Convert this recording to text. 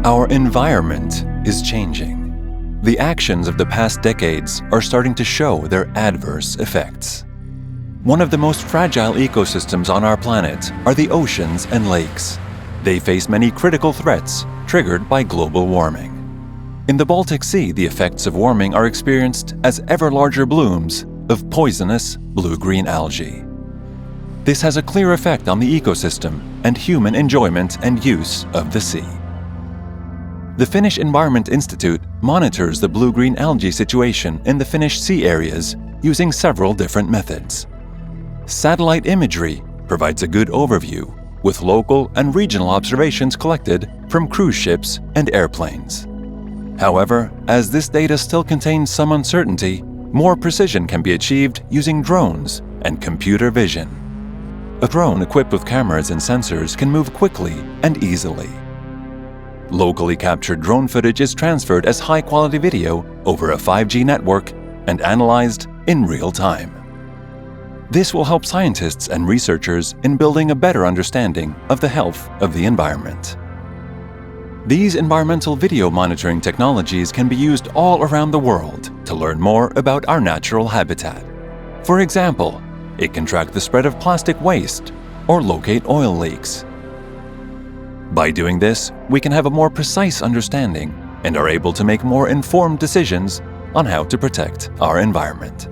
Our environment is changing. The actions of the past decades are starting to show their adverse effects. One of the most fragile ecosystems on our planet are the oceans and lakes. They face many critical threats triggered by global warming. In the Baltic Sea, the effects of warming are experienced as ever larger blooms of poisonous blue-green algae. This has a clear effect on the ecosystem and human enjoyment and use of the sea. The Finnish Environment Institute monitors the blue-green algae situation in the Finnish sea areas using several different methods. Satellite imagery provides a good overview, with local and regional observations collected from cruise ships and airplanes. However, as this data still contains some uncertainty, more precision can be achieved using drones and computer vision. A drone equipped with cameras and sensors can move quickly and easily. Locally captured drone footage is transferred as high-quality video over a 5G network and analyzed in real time. This will help scientists and researchers in building a better understanding of the health of the environment. These environmental video monitoring technologies can be used all around the world to learn more about our natural habitat. For example, it can track the spread of plastic waste or locate oil leaks. By doing this, we can have a more precise understanding and are able to make more informed decisions on how to protect our environment.